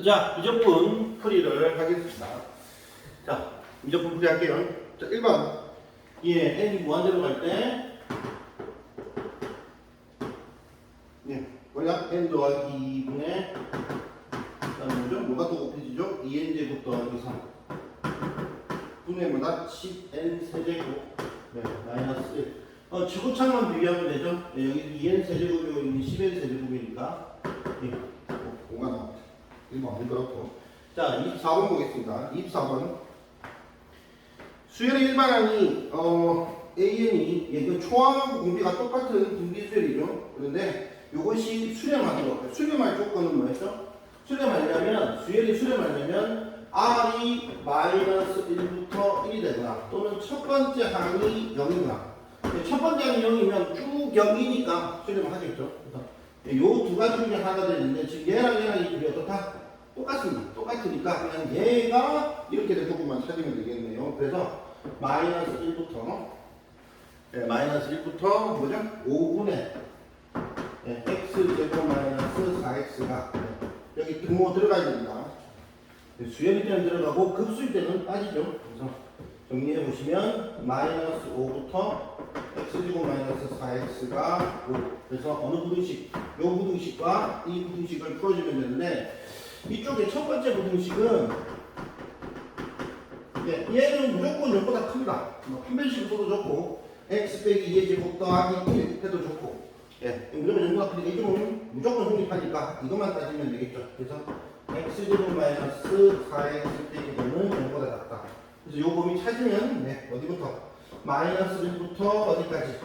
자, 미적분 풀이를 하겠습니다. 자, 미적분 풀이 할게요. 자, 1번. 예, n이 무한대로 갈 때, 예, 뭐냐? n 더하기 2분의, 그다음에 뭐죠? 뭐가 또 곱해지죠? 2n제곱 더하기 3. 분의 뭐다? 10n 세제곱, 네, 마이너스 1. 지구창만 비교하면 되죠? 예, 여기 2n 세제곱이고, 여기 10n 세제곱이니까, 예, 공간 나옵니다. 1번 그렇고. 자, 24번 보겠습니다. 24번. 수열의 일반항이 AN이 이거 초항하고 공비가 똑같은 분비 수열이죠. 그런데 이것이 수렴하도록. 수렴할 조건은 뭐였죠? 수렴하려면 수열이 수렴하려면 R이 마이너스 1부터 1이 되거나 또는 첫 번째 항이 0이거나 첫 번째 항이 0이면 쭉 0이니까 수렴을 하겠죠. 요 두 가지 중에 하나가 되는데 지금 얘랑 이 둘이 어떻다? 똑같습니다. 똑같으니까 그냥 얘가 이렇게 된 부분만 찾으면 되겠네요. 그래서 마이너스 1부터 마이너스 1부터 뭐죠? 5분의 x제곱 마이너스 4x가 여기 등호 들어가야 됩니다. 수열일 때는 들어가고 급수일 때는 빠지죠. 그래서 정리해 보시면 마이너스 5부터 x제곱 마이너스 4x가 5. 그래서 어느 부등식? 이 부등식과 이 부등식을 풀어주면 되는데 이쪽에 첫 번째 부등식은 얘는 무조건 0보다 큽니다. 판별식 써도 좋고 x 빼기 2의 제곱 더하기 1 해도 좋고 무조건 0보다 크니까 이쪽은 무조건 성립하니까 이것만 따지면 되겠죠. 그래서 x제곱 마이너스 4x 빼기 5는 0보다 작다. 그래서 요 범위 찾으면 어디부터? 마이너스 1부터 어디까지?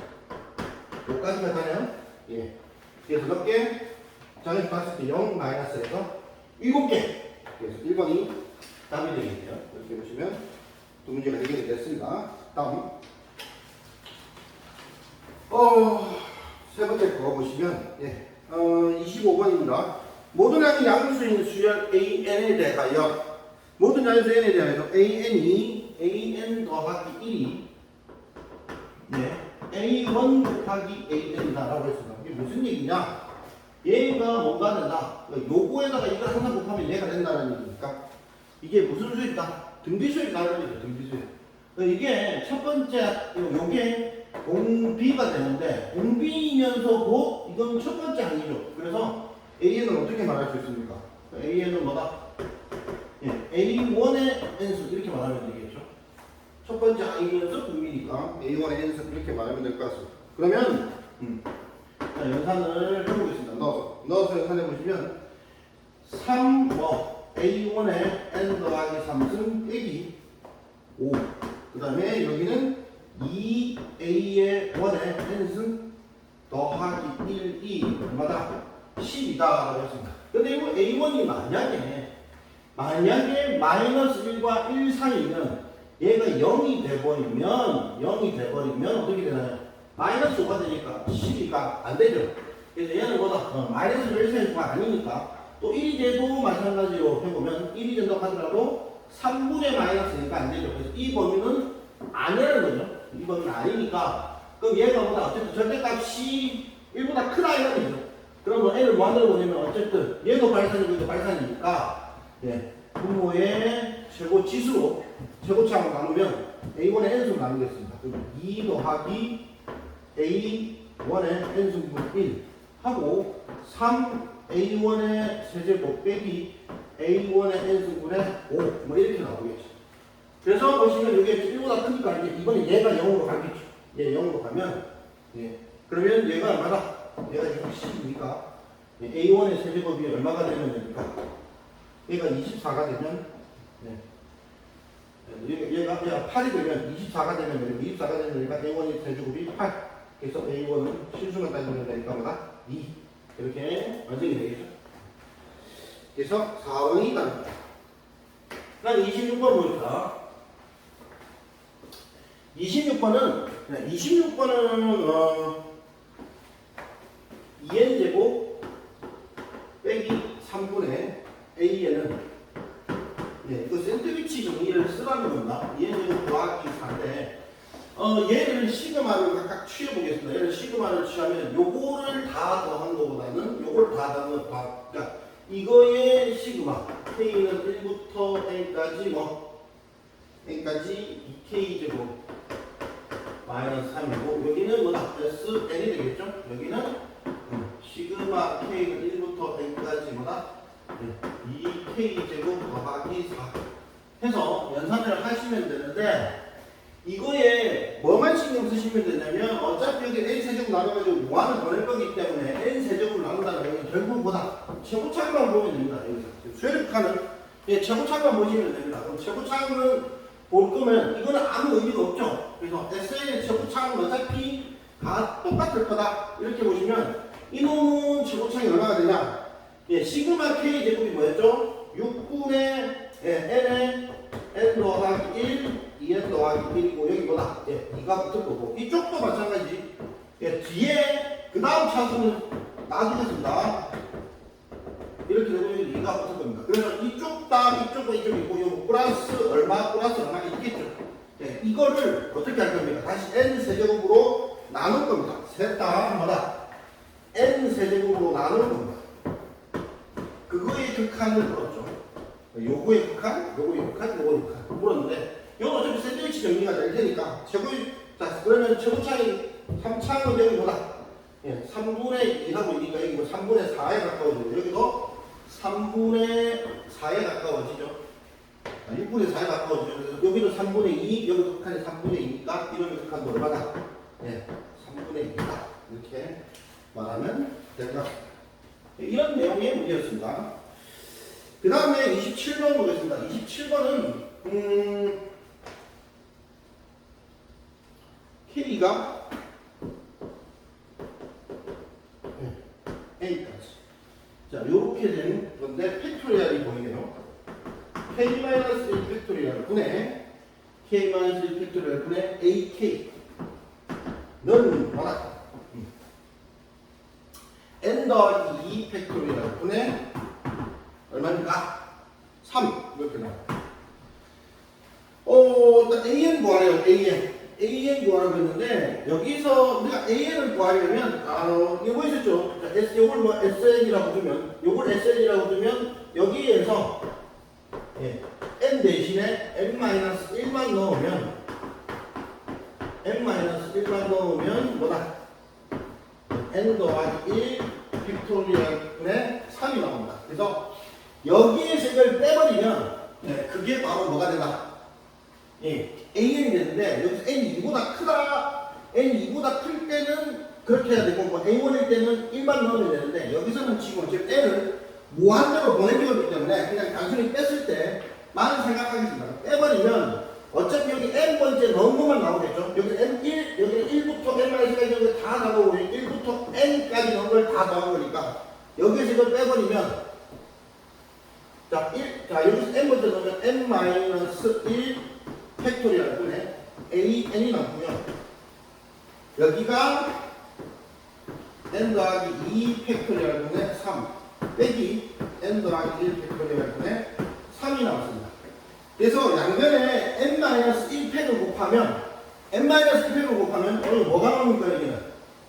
여기까지 가잖아요. 예. 그래서 몇 개? 정해서 봤을 때 0 마이너스에서 7개. 그래서 1번이 답이 되겠네요. 이렇게 보시면 두 문제가 해결이 됐습니다. 다음. 세 번째 거 보시면 25번입니다. 모든 양이 양수인 수열 AN에 대하여 모든 양수 N에 대하여 AN 더하기 1이 A1 곱하기 AN이다라고 했습니다. 이게 무슨 얘기냐? 얘가 뭔가 된다. 요거에다가 이걸 항상 곱하면 얘가 된다는 얘기니까 이게 무슨 수열이다? 등비수열이라는 얘기죠. 등비수열. 이게 첫 번째 요게 공비가 되는데 공비이면서 곧 이건 첫 번째 항이죠. 그래서 AN을 어떻게 말할 수 있습니까? AN은 뭐다? A1의 n수 이렇게 말하면 되겠죠. 첫 번째 항이면서 공비니까 A1의 n수 이렇게 말하면 될 것 같습니다. 그러면 자, 연산을 해보겠습니다. 넣어서 연산해 보시면 3 A1의 n 더하기 3승 빼기 5. 그 다음에 여기는 2A의 1의 n승 더하기 1이 얼마다? 10이다 라고 했습니다. 근데 이거 A1이 만약에 마이너스 1과 1 사이면 얘가 0이 돼버리면 어떻게 되나요? 마이너스 5가 되니까 12가 안 되죠. 그래서 얘는 뭐다? 마이너스 1 사이가 아니니까 또 1이 돼도 마찬가지로 해보면 1이 된다고 하더라도 3분의 마이너스니까 안 되죠. 그래서 이 범위는 아니라는 거죠. 이 범위는 아니니까 그럼 얘가 뭐다? 어쨌든 절대값이 1보다 크다 이거죠. 그러면 n을 무한대로 보내면 어쨌든 얘도 발산이고 얘도 발산이니까 분모의 최고 지수로 최고차하고 나누면 A1의 n승 나누겠습니다. 그럼 2 더하기 A1의 n승분 1 하고 3A1의 세제곱 빼기 A1의 n승분의 5 뭐 이렇게 나오겠죠. 그래서 보시면 이게 1보다 크니까 이제 이번에 얘가 0으로 가겠죠. 얘 0으로 가면 그러면 얘가 얼마다? 얘가 60이니까 A1의 세제곱이 얼마가 되면 됩니까? 얘가 24가 되면 얘가 8이 되면 24가 되면 24가 되면 얘가 A1의 세제곱이 8. 그래서 A1은 실수만 따지면 되니까 뭐다? 2. 이렇게 완성이 되겠죠. 그래서 4번이 답입니다. 난 26번 보니까 26번은 2n제곱 빼기 3분의 AN은 그 샌드위치 정의를 쓰라는 겁니다. 2n제곱 더하기 4인데 얘를 시그마를 각각 취해보겠습니다. 얘를 시그마를 취하면 요거를 다 더한 거보다는 요걸 다 더한 거 그러니까 이거의 시그마 K는 1부터 N까지 뭐 N까지 2K제곱 마이너스 3이고 여기는 뭐다? SN이 되겠죠? 여기는 시그마 K는 1부터 N까지 뭐다? 2K제곱 더하기 4 해서 연산을 하시면 되는데 이거에 뭐만 신경 쓰시면 되냐면 어차피 여기 N세제곱 나눠가지고 무한을 보낼 거기 때문에 N세제곱을 나눈다는 건 결국 뭐다? 최고차만 보면 됩니다. 여기서 수열력하는 최고차만 보시면 됩니다. 그럼 최고차는 볼 거면 이거는 아무 의미가 없죠. 그래서 SN의 최고차는 어차피 다 똑같을 거다. 이렇게 보시면 이놈은 최고차이 얼마가 되냐? 시그마 K 제곱이 뭐였죠? 6분의 N의 N 더하기 1 2n 더하기 1이고 여기 뭐다? 2가 붙을 거고 이쪽도 마찬가지 뒤에 그 다음 차수는 놔두겠습니다. 이렇게 되고 여기 2가 붙을 겁니다. 그래서 이쪽과 이쪽도 이쪽이고 요 플러스 얼마 있겠죠. 이거를 어떻게 할 겁니까? 다시 n 세제곱으로 나눌 겁니다. 셋 다 뭐다? n 세제곱으로 나눌 겁니다. 그거의 극한을 물었죠. 요거의 극한, 요거의 극한, 요거의 극한 물었는데 이건 어차피 샌드위치 정리가 될 테니까 자 그러면 최고차이 3차는 여기 뭐다? 3분의 2하고 있으니까 여기 뭐 3분의 4에 가까워지고 여기도 3분의 4에 가까워지죠. 6분의 4에 가까워지죠. 그래서 여기도 3분의 2, 여기도 극한이 3분의 2니까 이런 극한도 얼마다? 3분의 2다. 이렇게 말하면 됩니다. 이런 내용의 문제였습니다. 그 다음에 27번 보겠습니다. 27번은 K가 A까지. 자, 요렇게 된 건데 팩토리얼이 보이네요. K-1 팩토리얼 분의 K-1 팩토리얼 분의 AK 는 뭐다? N 더하기 2 팩토리얼 분의 얼마입니까? 3 이렇게 나와요. 일단 AN 구하래요. AN 구하라고 했는데 여기서 우리가 AN을 구하려면 이거 있었죠. 요걸 뭐 SN이라고 두면 요걸 SN이라고 두면 여기에서 N 대신에 N-1만 넣으면 N-1만 넣으면 뭐다? N 더하기 1 팩토리얼분의 3이 나옵니다. 그래서 여기에서 이걸 빼버리면 그게 바로 뭐가 되나? AN이 되는데 여기서 N2보다 크다. N2보다 클 때는 그렇게 해야 되고 뭐 A1일 때는 1만 넣으면 되는데 여기서는 지금 어차피 N을 무한대로 보내주기 때문에 그냥 단순히 뺐을 때만 생각하겠습니다. 빼버리면 어차피 여기 N번째 넣은 것만 나오겠죠. 여기 N1, 여기 1부터 N-까지 여기 다 나오고 1부터 N까지 넣은 걸 다 넣은 거니까 여기서 이걸 빼버리면 자, 여기서 N번째 넣으면 N-1 팩토리얼 분의 AN이 나오고요. 여기가 N 더하기 2 팩토리얼 분의 3 빼기 N 더하기 1 팩토리얼 분의 3이 나왔습니다. 그래서 양변에 N-1팩을 곱하면 N-1팩을 곱하면 오늘 뭐가 나옵니까? 여기는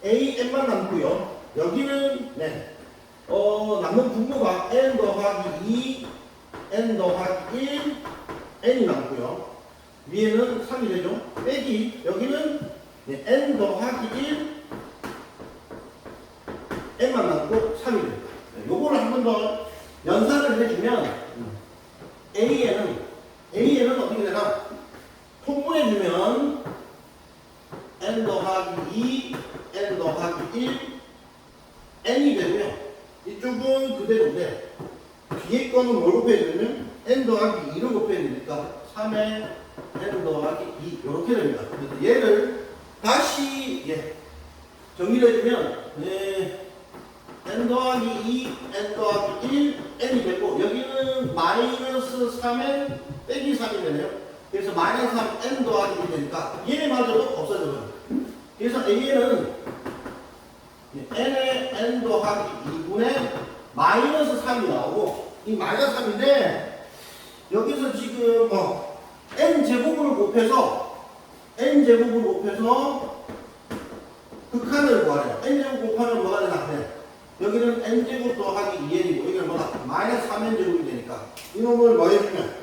AN만 남고요. 여기는 남는 분모가 N 더하기 2 N 더하기 1 N이 남고요. 위에는 3이 되죠. 빼기 여기는 N 더하기 1 N만 남고 3이 됩니다. 요거를 한 번 더 연산을 해주면 AN은 어떻게 되나? 통분해주면 N 더하기 2 N 더하기 1 N이 되고요. 이쪽은 그대로인데 뒤에 거는 뭘 곱해주면 N 더하기 2를 곱해야 되니까 3에 N 더하기 2 이렇게 됩니다. 그래서 얘를 다시 정리를 해주면 N 더하기 2, N 더하기 1, N이 되고 여기는 마이너스 3에 빼기 3이 되네요. 그래서 마이너스 3, N 더하기 1이 되니까 얘마저도 없어져요. 그래서 AN은 N의 N 더하기 2분의 마이너스 3이 나오고 이 마이너스 3인데 여기서 지금 N제곱을 곱해서 극한을 구하래요. N제곱 곱하면 뭐가 되나? 여기는 n제곱 더하기 2n이고 여기는 뭐다? 마이너스 3n제곱이 되니까 이놈을 뭐 해주면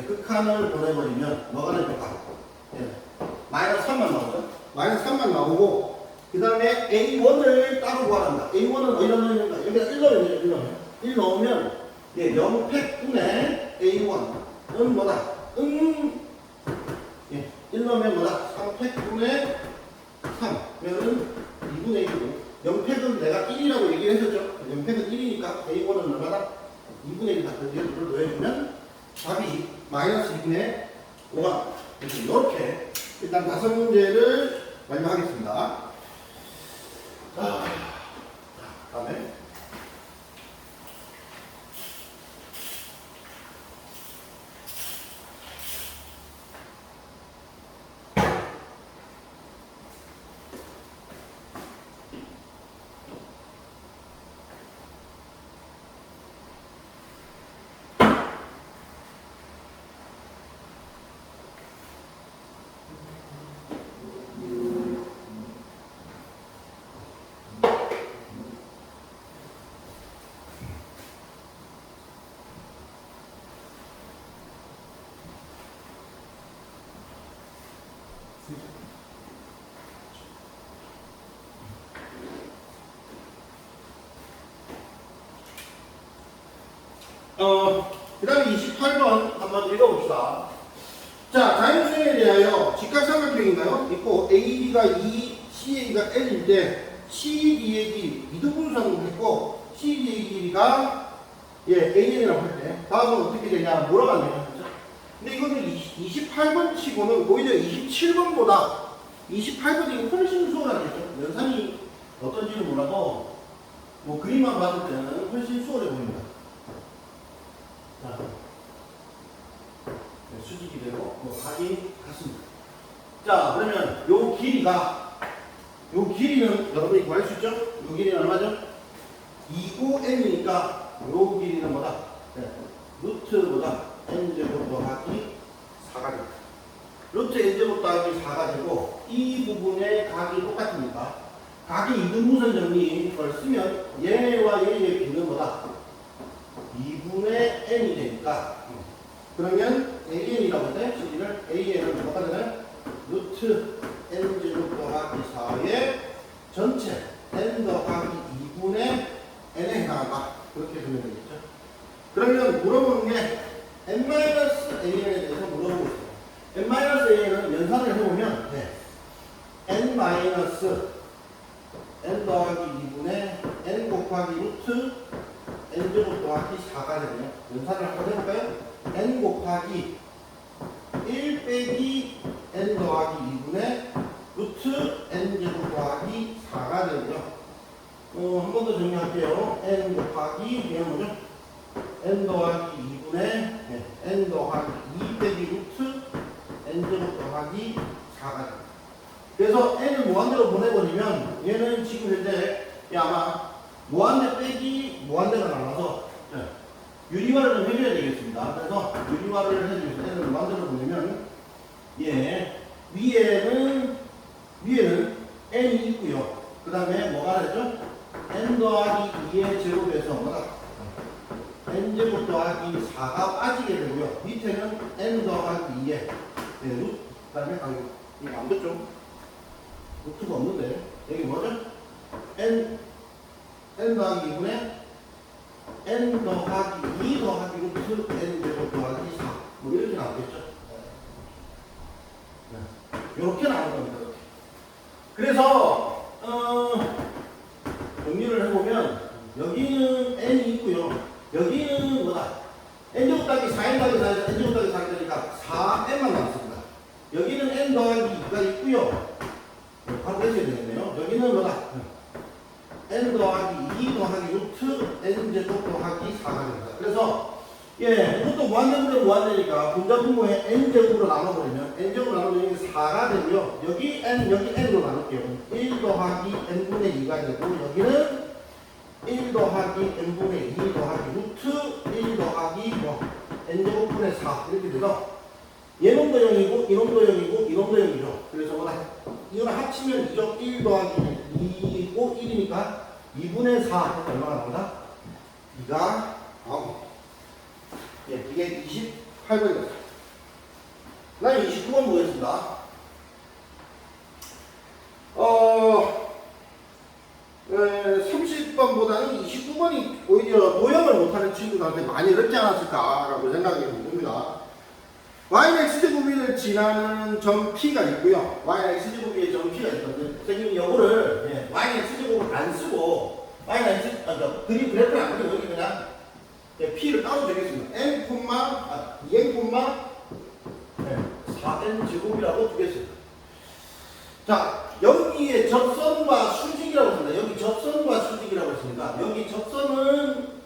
극한을 보내버리면 뭐가 됩니까? 마이너스 3만 나오죠? 마이너스 3만 나오고 그 다음에 A1을 따로 구하란다. A1은 어디다 넣으니까 여기다 1 넣으면 되죠. 1 넣으면 1 넣으면 0팩분의 A1은 뭐다? 1 넣으면 뭐다? 3팩분의 3 그러면 2분의 1이고 0팩은 내가 1이라고 얘기를 했었죠. 0팩은 1이니까 A1은 얼마다? 2분의 1 같은 이걸 넣어주면 답이 마이너스 2분의 5가 이렇게 일단 5문제를 완료하겠습니다. 다음에 그 다음에 28번 한번 읽어봅시다. 자, 자연수행에 대하여 직각삼각형인가요? 있고 AB가 2, CA가 L일 때 CD의 길이 이등분수라고 했고 CD의 길이가 AN이라고 할 때 다음은 어떻게 되냐 물어봤네요. 그렇죠? 근데 이거는 28번 치고는 오히려 27번보다 28번이 훨씬 수월하겠죠. 연산이 어떤지는 몰라도 뭐 그림만 봤을 때는 훨씬 수월해 보입니다. 자, 수직이 되고 뭐 각이 같습니다. 자, 그러면 요 길이는 여러분이 구할 수 있죠? 요 길이는 얼마죠? 2,5n이니까 요 길이는 뭐다? 루트보다 n제곱 더하기 4가 됩니다. 루트 n제곱 더하기 4가 되고 이 부분의 각이 똑같으니까 각이 이등분선 정리를 쓰면 얘와 얘의 비는 뭐다? 2분의 n이 되니까 그러면 AN이라고 할 때 CD를 AN을 뭐가 되나요? 루트 n제곱 더하기 4의 전체 n 더하기 2분의 n에 해당한다. 그렇게 보면 되겠죠. 그러면 물어보는 게 n-AN에 대해서 물어보고 있어요. n-AN은 연산을 해보면 n 더하기 2분의 n 곱하기 루트 n제곱 더하기 4가 되네요. 연산을 한번 해볼까요? n 곱하기 1 빼기 n 더하기 2분의 루트 n제곱 더하기 4가 되고요. 한 번 더 정리할게요. n 곱하기 얘는 뭐죠? n 더하기 2분의 n 더하기 2 빼기 루트 n제곱 더하기 4가 됩니다. 그래서 n을 무한대로 보내버리면 얘는 지금 현재 아마 무한대 빼기 무한대가 나와서 유리화를 좀 해줘야 되겠습니다. 그래서 유리화를 해주면서 n을 무한대로 보내면 위에는 n이 있고요. 그 다음에 뭐가 되죠? n 더하기 2의 제곱에서 뭐가 n제곱 더하기 4가 빠지게 되고요. 밑에는 n 더하기 2의 그 다음에 이게 안 됐죠? 루트가 없는데 여기 뭐죠? n 더하기 2분의 n 더하기 2 더하기 루트 n 제곱 더하기 4 뭐 이렇게 나오겠죠? 이렇게 나오는 겁니다. 이렇게. 그래서 정리를 해보면 여기는 n이 있고요. 여기는 뭐다? n제곱 더하기 4n 더하기 4에서 n제곱 더하기 4가 되니까 4n만 나왔습니다. 여기는 n 더하기 2가 있고요. 바로 빼셔야 되겠네요. 여기는 뭐다? n 더하기 2 더하기 루트 n제곱 더하기 4가 됩니다. 그래서 이것도 무한대분의 무한대니까 분자분모에 n제곱으로 나눠버리면 n제곱으로 나눠버리면 4가 되고요. 여기 n으로 나눌게요. 1 더하기 n분의 2가 되고 여기는 1 더하기 n분의 2 더하기 루트 1 더하기 n제곱분의 4 이렇게 돼서 얘놈도 0이고 이놈도 0이고 이놈도 0이죠. 그래서 뭐다? 이거를 합치면 2죠. 1 더하기 2고 1이니까 2분의 4 얼마나 나온다? 2가 9. 예, 이게 28번이었어요. 그 다음에 29번 보겠습니다. 30번보다는 29번이 오히려 도형을 못하는 친구들한테 많이 어렵지 않았을까라고 생각이 듭니다. y는 x제곱을 지나는 점 p가 있고요. y는 x제곱의 점 p가 있거든요. 선생님이 이거를 y는 x제곱을 안 쓰고 y는 x, 그림 그래프를 안 그리고 여기 그냥 p를 따로 주겠습니다. n, 2n, 4n 제곱이라고 두겠습니다. 자, 여기에 접선과 수직이라고 했습니다. 여기 접선과 수직이라고 했으니까 여기 접선은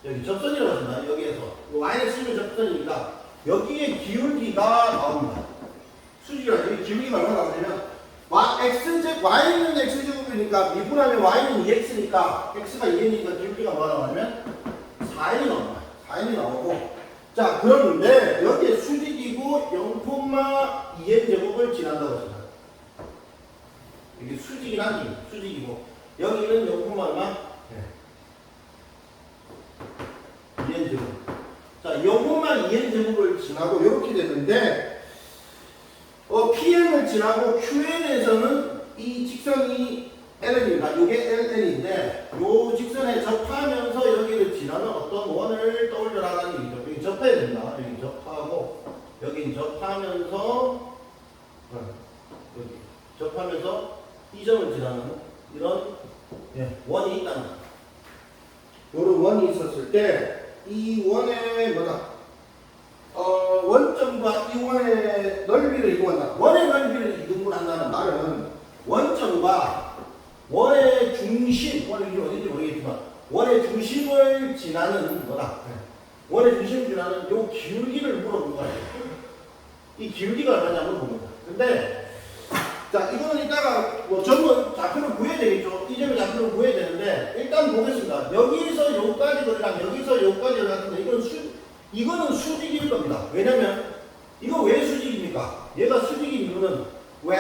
여기 접선이라고 했습니다. 여기에서 y는 x제곱 접선이니까 여기에 기울기가 나옵니다. 수직이라 여기 기울기가 얼마나 나오냐면 y는 x제곱이니까 미분하면 y는 2x니까 x가 2n이니까 기울기가 뭐가 나오냐면 4n이 나옵니다. 4n이 나오고 자 그런데 여기에 수직이고 0,2n 제곱을 지난다고 했습니다. 여기 수직이란 수직이고 여기는 0, 얼마? 2n 제곱. 자, 요것만 2n 제곱을 지나고 이렇게 되는데 pn을 지나고 qn에서는 이 직선이 ln입니다. 이게 ln인데 요 직선에 접하면서 여기를 지나는 어떤 원을 떠올려라라는 얘기죠. 여기 접해야 됩니다. 여기 접하고 여기 접하면서 여기 접하면서 이 점을 지나는 이런 원이 있다는 거죠. 이런 원이 있었을 때 이 원의 뭐다? 원점과 이 원의 넓이를 이동한다. 원의 넓이를 이동한다는 말은 원점과 원의 중심, 원이 어딘지 모르겠지만 원의 중심을 지나는 뭐다? 원의 중심을 지나는 요 기울기를 물어본 거예요. 이 기울기가 얼마냐 물어봅니다. 근데 자, 이거는 이따가 뭐 전부 좌표를 구해야 되겠죠. 이 점의 좌표를 구해야 되는데 일단 보겠습니다. 여기서 여기까지 거리랑 여기서 여기까지 거리 같은데 이거는 수직일 겁니다. 왜냐면 이거 왜 수직입니까? 얘가 수직인 이유는 왜?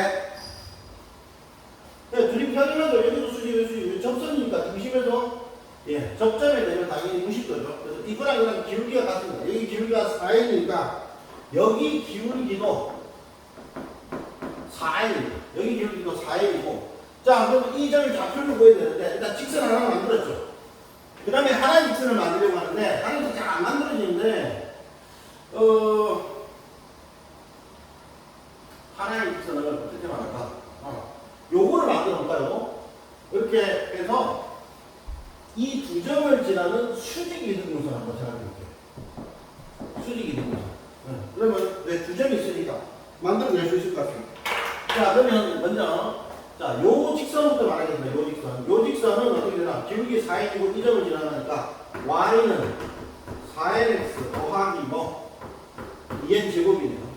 둘이 평행하죠. 여기도 수직, 접선이니까 중심에서 접점에 되면 당연히 90도죠. 그래서 이거랑 기울기가 같습니다. 여기 기울기가 4n이니까 여기 기울기도 4n입니다. 여기 기울기도 4n이고 자 그럼 이 점의 좌표를 구해야 되는데 일단 직선 하나 만들었죠. 그 다음에 하나의 직선을 만들려고 하는데 하나의 직선 잘 안 만들어지는데 하나의 직선을 어떻게 말할까? 요거를 만들어 볼까요? 이렇게 해서 이 두 점을 지나는 수직 이등분선 한번 생각해 볼게요. 수직 이등분선. 그러면 두 점이 있으니까 만들어낼 수 있을 것 같습니다. 자, 그러면 먼저, 자, 요 직선부터 말하겠습니다. 요 직선. 요 직선은 어떻게 되나? 기울기 4n이고 이 점을 지나가니까 y는 4nx 더하기 뭐 2n 제곱이네요.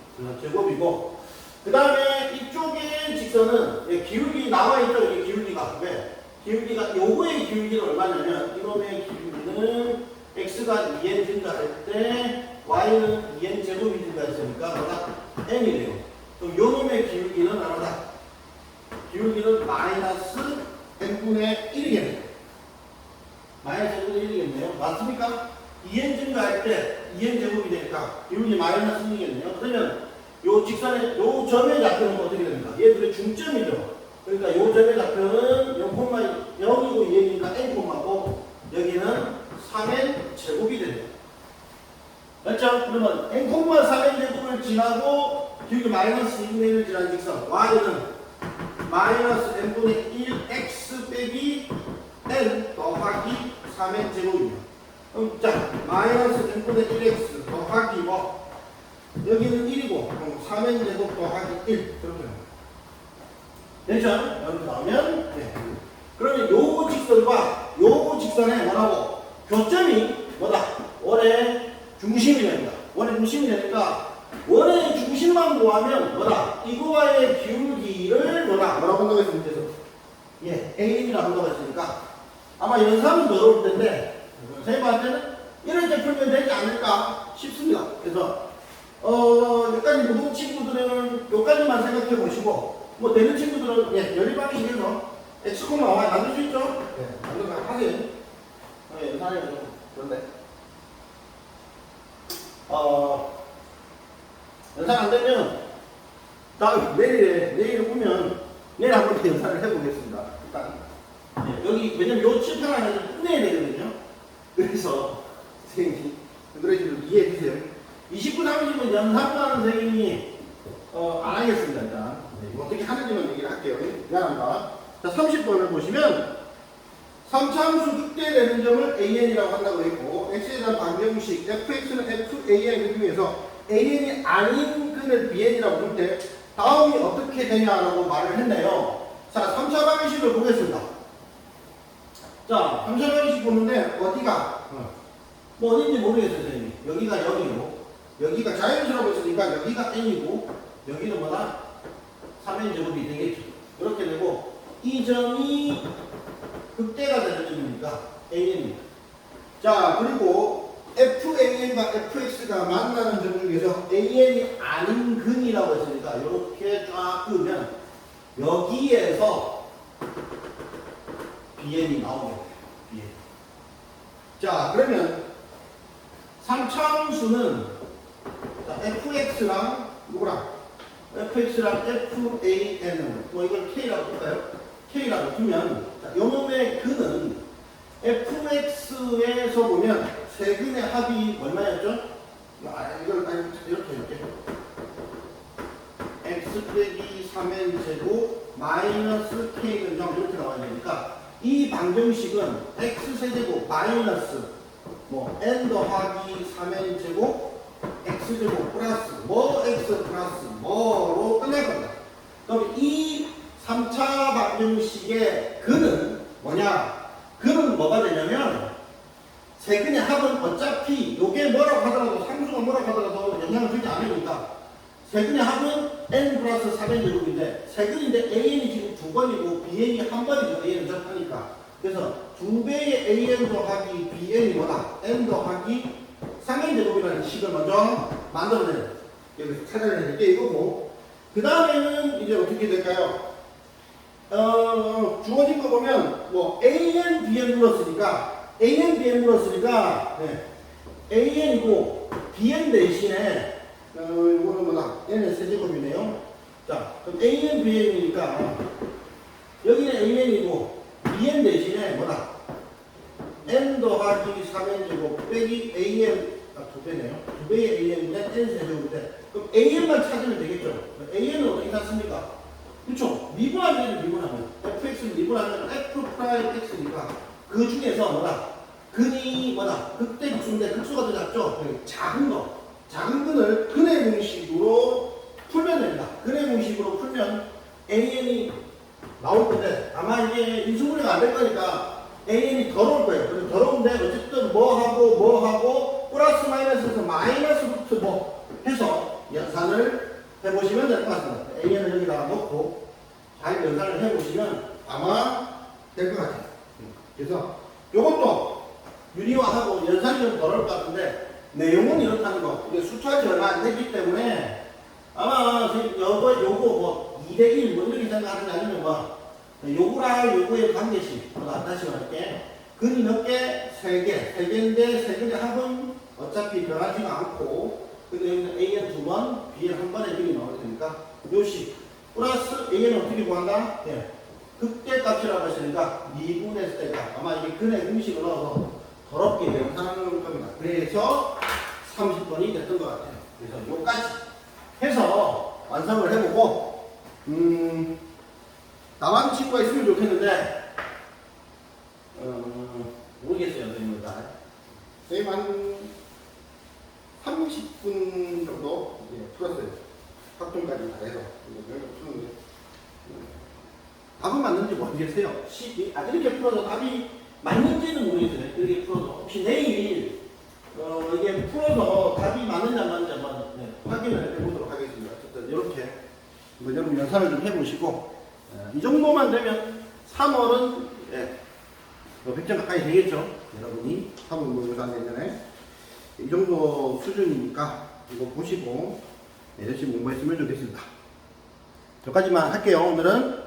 제곱이고 그 다음에 이쪽의 직선은 기울기 나와있죠. 이게 기울기가. 왜? 기울기가 요거의 기울기는 얼마냐면 이놈의 기울기는 x가 2n 증가할 때 y는 2n 제곱이 증가했으니까 뭐다? n이래요. 그럼 요 놈의 기울기는 얼마다? 기울기는 마이너스 n분의 1이겠네요. 마이너스 n분의 1이겠네요. 맞습니까? 2n 증가할 때 2n 제곱이 되니까 기울기 마이너스 1이겠네요. 그러면 요 직선의 요 점의 좌표는 어떻게 됩니까? 얘들의 중점이죠. 그러니까 요 점의 좌표는 0,0이고 2n이니까 n콤마고 여기는 3n 제곱이 됩니다. 맞죠? 그러면 n,3n 제곱을 지나고 기울기 마이너스 2분의 1을 지난 직선 y는 마이너스 n분의 1x 빼기 n 더하기 3n 제곱입니다. 그럼 자 마이너스 n분의 1x 더하기 뭐 여기는 1이고 그럼 3n 제곱 더하기 1 그렇게 합니다. 됐죠? 여기 나오면 그러면 요 직선과 요 직선의 뭐라고? 교점이 뭐다? 원의 중심이 됩니다. 원의 중심이 되니까 원의 중심만 구하면 뭐다? 이거와의 기울기를 뭐라고 한다고 했습니다. A이라고 한다고 했으니까 아마 연산은 더 어려울 텐데 선생님한테는 이렇게 풀면 되지 않을까 싶습니다. 그래서 여기까지 모든 친구들은 여기까지만 생각해 보시고 뭐 되는 친구들은 연립방식에서 X, Y 만들 수 있죠? 네, 만들면 하세요. 연산해야죠. 그런데 연산 안 되면 다음 내일 오면 내일 한번 더 연산을 해보겠습니다. 일단 네, 여기 왜냐면 요 칠판 안에서 끝내야 되거든요. 그래서 선생님이 그래도 이해해 주세요. 29, 30은 연산만 선생님이 안 하겠습니다. 일단 네, 이거 어떻게 하는지만 얘기를 할게요. 미안합니다. 자, 30번을 보시면 3차함수 극대되는 점을 AN이라고 한다고 했고 X에 대한 방정식 fx는 FAN 중에서 AN이 아닌 근을 BN이라고 부를 때 다음이 어떻게 되냐라고 말을 했네요. 자, 3차 방정식을 보겠습니다. 자, 3차 방정식 보는데 어디가? 뭐 어딘지 모르겠어요, 선생님. 여기가 0이고 여기가 자연수라고 했으니까 여기가 n이고 여기는 뭐다? 3n 제곱이 되겠죠. 그렇게 되고 이 점이 극대가 되는 점이니까 AN입니다. 자, 그리고 FAN과 FX가 만나는 점 중에서 AN이 아닌 근이라고 했으니까 이렇게 쫙 끄면 여기에서 BN이 나오게 돼요. BN. 자, 그러면 3차함수는 FX랑 누구랑? FX랑 FAN은 뭐 이걸 K라고 볼까요? K라고 두면 요놈의 근은 FX에서 보면 세 근의 합이 얼마였죠? 이렇게 X 빼기 3n 제곱 마이너스 K는 이렇게 나와야 되니까 이 방정식은 X 세제곱 마이너스 뭐 n 더하기 3n 제곱 X 제곱 플러스 뭐 X 플러스 뭐로 끝낼 겁니다. 그럼 이 3차 방정식의 근은 뭐냐? 근은 뭐가 되냐면 세근의 합은 어차피 요게 뭐라고 하더라도 상수가 뭐라고 하더라도 영향을 주지 않으니까 세근의 합은 n 플러스 4n 제곱인데 세근인데 an이 지금 2번이고 bn이 1번이죠. an은 접하니까. 그래서 2배의 an 더하기 bn이 뭐다? n 더하기 3n 제곱이라는 식을 먼저 만들어내요. 여기서 찾아내는 게 이거고 그 다음에는 이제 어떻게 될까요? 주어진 거 보면 뭐 AN, BN 불렀으니까 AN, BN 불렀으니까 네. AN이고 BN 대신에 이거는 뭐다? N의 세제곱이네요. 자, 그럼 AN, BN이니까 여기는 AN이고 BN 대신에 뭐다? N 더하기 3N 제곱 빼기 AN 2배네요. 2배의 AN인데 N 세제곱인데 그럼 AN만 찾으면 되겠죠? AN은 어떻게 찾습니까? 그렇죠? 미분하면 미분하면 fx를 미분하면 f 프라임 x니까 그 중에서 뭐다? 근이 뭐다? 극대 극수인데 극수가 더 작죠? 작은 거 작은 근을 근의 공식으로 풀면 됩니다. 근의 공식으로 풀면 AN이 나올 건데 아마 이게 인수분해가 안 될 거니까 AN이 더러울 거예요. 그래서 더러운데 어쨌든 뭐하고 플러스 마이너스에서 마이너스부터 뭐 해서 연산을 해보시면 될 것 같습니다. AN을 여기다가 넣고 잘 연산을 해보시면 아마 될 것 같아요. 그래서 이것도 유리화하고 연산이 좀 덜할 것 같은데 내용은 이렇다는 거. 이게 수차지 얼마 안 되기 때문에 아마 요거 뭐 2대1 뭐 이렇게 생각하는지 아니면 뭐 요거랑 요거의 관계식 다시 말할게. 근이 몇 개? 3개. 3개인데 3개의 합은 어차피 변하지가 않고 근데 여기는 AN 2번, BN 1번의 길이 나올 테니까 요식 플러스 AN은 어떻게 구한다? 예. 극대값이라고 했으니까 미분했을 때가 아마 이게 근의 공식을 넣어서 더럽게 연산하는 겁니다. 그래서 30번이 됐던 것 같아요. 그래서 요까지 해서 완성을 해보고 남아는 친구가 있으면 좋겠는데 모르겠어요. 선생님은 다. 선생님 한 30분 정도 풀었어요. 학점까지 다 해서. 푸는데. 답은 맞는지 모르겠어요. 이렇게 풀어서 답이 맞는지는 모르겠어요. 이렇게 풀어서. 혹시 내일, 이게 풀어서 답이 맞는지 안 맞는지 한번 확인을 해보도록 하겠습니다. 어쨌든 이렇게 여러분 연산을 좀 해보시고, 이 정도만 되면 3월은 100점 가까이 되겠죠. 여러분이 3월 모의고사 내년에. 이 정도 수준이니까 이거 보시고 열심히 공부했으면 좋겠습니다. 여기까지만 할게요. 오늘은